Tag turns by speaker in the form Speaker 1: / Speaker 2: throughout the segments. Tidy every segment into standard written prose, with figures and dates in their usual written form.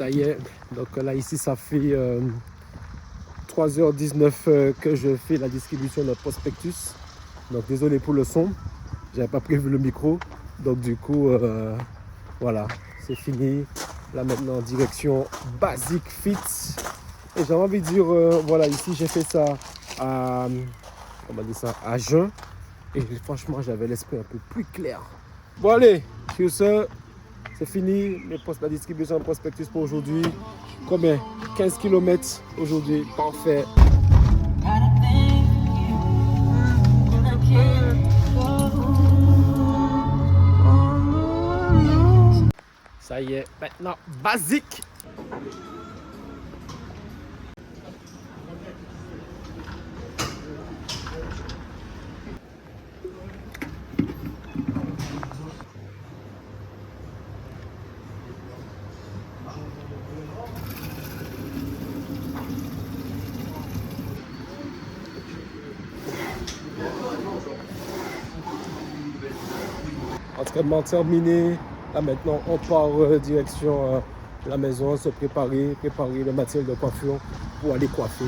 Speaker 1: Ça y est, donc là ici ça fait 3h19 que je fais la distribution de prospectus. Donc désolé pour le son, j'avais pas prévu le micro. Donc du coup, voilà, c'est fini. Là maintenant, direction Basic Fit. Et j'ai envie de dire, voilà, ici j'ai fait ça à, comment dire ça, à jeun. Et franchement, j'avais l'esprit un peu plus clair. Bon allez, sur ce, c'est fini. La distribution de prospectus pour aujourd'hui. Combien? 15 km aujourd'hui, parfait. Ça y est, maintenant, basique. Entraînement terminé. Là maintenant, on part direction la maison, se préparer le matériel de coiffure pour aller coiffer.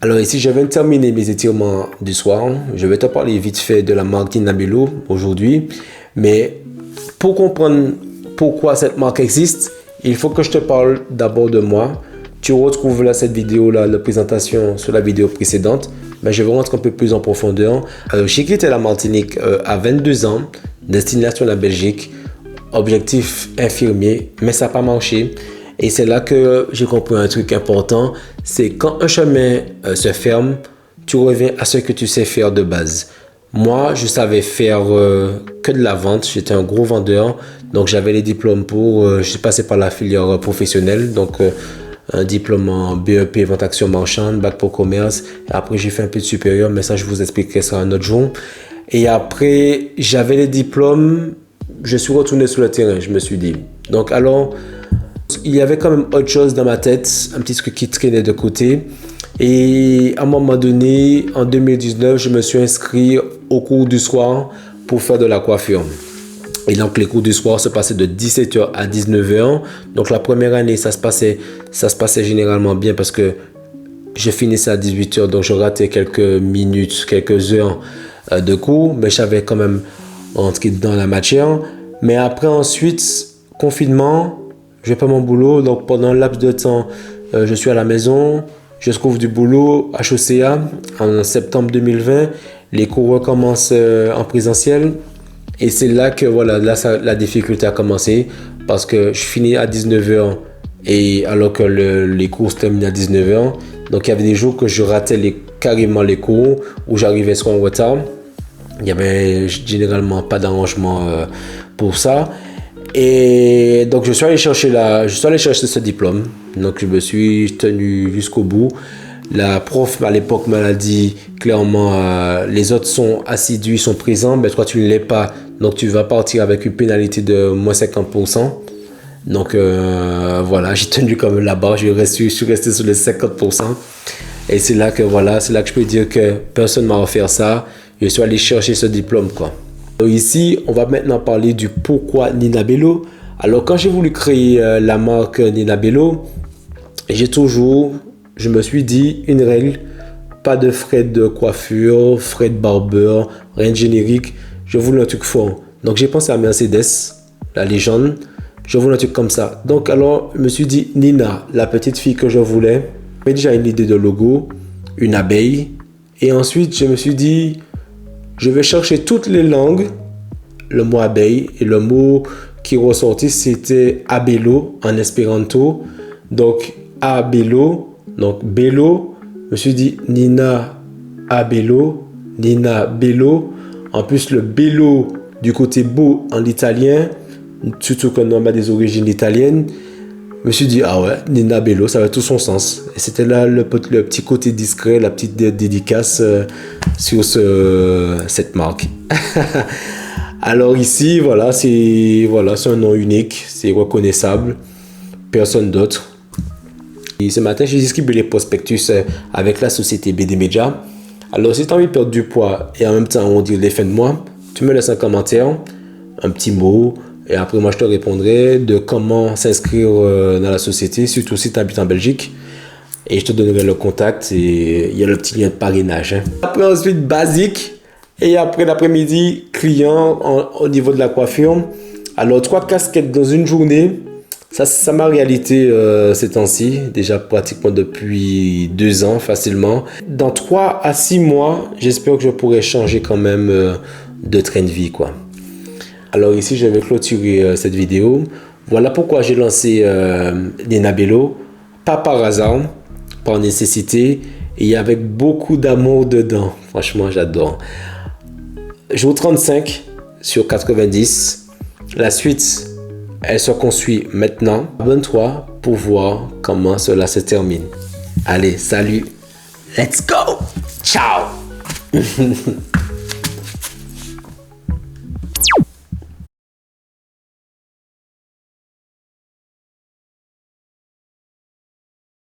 Speaker 2: Alors ici, je viens de terminer mes étirements du soir. Je vais te parler vite fait de la marque Nina Bello aujourd'hui. Mais pour comprendre pourquoi cette marque existe, il faut que je te parle d'abord de moi. Tu retrouves là cette vidéo-là, la présentation sur la vidéo précédente. Mais je vais rentrer un peu plus en profondeur. J'ai quitté la Martinique à 22 ans, destination la Belgique, objectif infirmier, mais ça n'a pas marché. Et c'est là que j'ai compris un truc important, c'est quand un chemin se ferme, tu reviens à ce que tu sais faire de base. Moi, je savais faire que de la vente, j'étais un gros vendeur, donc j'avais les diplômes pour, je suis passé par la filière professionnelle, donc un diplôme en BEP, vente action marchande, bac pour commerce. Et après, j'ai fait un peu de supérieur, mais ça, je vous expliquerai ça un autre jour. Et après, j'avais les diplômes, je suis retourné sur le terrain, je me suis dit. Donc, alors, il y avait quand même autre chose dans ma tête, un petit truc qui traînait de côté. Et à un moment donné, en 2019, je me suis inscrit au cours du soir pour faire de la coiffure. Et donc, les cours du soir se passaient de 17h à 19h. Donc, la première année, ça se passait généralement bien parce que je finissais à 18h. Donc, je ratais quelques minutes, quelques heures de cours. Mais j'avais quand même entré dans la matière. Mais après, ensuite, confinement, je fais pas mon boulot. Donc, pendant un laps de temps, je suis à la maison. Je trouve du boulot à HECA en septembre 2020. Les cours recommencent en présentiel. Et c'est là que voilà, la difficulté a commencé parce que je finis à 19h et alors que les cours se terminent à 19h. Donc il y avait des jours que je ratais carrément les cours où j'arrivais soit en retard. Il n'y avait généralement pas d'arrangement pour ça. Et donc je suis allé chercher ce diplôme. Donc je me suis tenu jusqu'au bout. La prof à l'époque m'a dit clairement les autres sont assidus, sont présents, mais toi tu ne l'es pas, donc tu vas partir avec une pénalité de moins 50%. Donc voilà, j'ai tenu comme la barre, je suis resté sur les 50%. Et c'est là que voilà, c'est là que je peux dire que personne ne m'a offert ça. Je suis allé chercher ce diplôme quoi. Donc ici, on va maintenant parler du pourquoi Nina Bello. Alors quand j'ai voulu créer la marque Nina Bello, je me suis dit une règle, pas de frais de coiffure, frais de barbeur, rien de générique. Je voulais un truc fort. Donc j'ai pensé à Mercedes, la légende. Je voulais un truc comme ça. Donc alors je me suis dit Nina, la petite fille que je voulais. J'avais déjà une idée de logo, une abeille. Et ensuite je me suis dit, je vais chercher toutes les langues, le mot abeille. Et le mot qui ressortit c'était abello en espéranto. Donc abello. Donc, Bello, je me suis dit Nina Abello, Nina Bello. En plus, le Bello du côté beau en italien, surtout qu'on a des origines italiennes, je me suis dit, ah ouais, Nina Bello, ça avait tout son sens. Et c'était là le petit côté discret, la petite dédicace sur cette marque. Alors ici, voilà, c'est un nom unique, c'est reconnaissable, personne d'autre. Et ce matin, j'ai distribué les prospectus avec la société BD Media. Alors, si tu as envie de perdre du poids et en même temps, on dit les fins de mois, Tu me laisses un commentaire, un petit mot, et après moi je te répondrai de comment s'inscrire dans la société, surtout si tu habites en Belgique. Et je te donnerai le contact et il y a le petit lien de parrainage. Hein. Après ensuite basique et après l'après-midi client au niveau de la coiffure. Alors 3 casquettes dans une journée, ça m'a réalité ces temps-ci, déjà pratiquement depuis 2 ans facilement. Dans 3 à 6 mois, j'espère que je pourrai changer quand même de train de vie quoi. Alors ici je vais clôturer cette vidéo. Voilà pourquoi j'ai lancé Nina Bello, pas par hasard, par nécessité et avec beaucoup d'amour dedans. Franchement j'adore. Jour 35 sur 90. La suite, elle se construit maintenant. Abonne-toi pour voir comment cela se termine. Allez, salut. Let's go. Ciao.